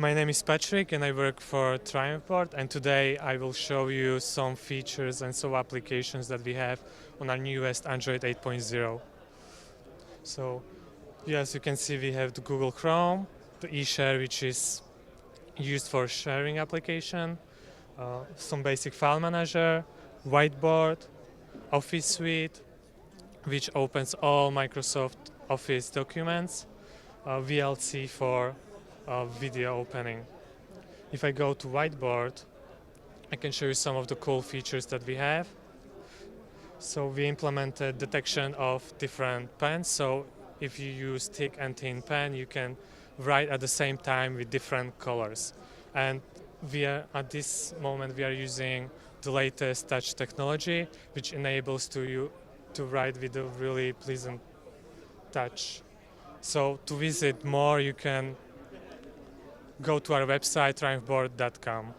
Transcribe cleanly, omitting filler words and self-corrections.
My name is Patrick and I work for Triumphboard, and today I will show you some features and some applications that we have on our newest Android 8.0. So, as you can see, we have the Google Chrome, the eShare, which is used for sharing application, some basic file manager, whiteboard, Office Suite, which opens all Microsoft Office documents, VLC for video opening. If I go to whiteboard, I can show you some of the cool features that we have. So we implemented detection of different pens. So if you use thick and thin pen, you can write at the same time with different colors. And at this moment we are using the latest touch technology, which enables you to write with a really pleasant touch. So to visit more, you can go to our website triumphboard.com.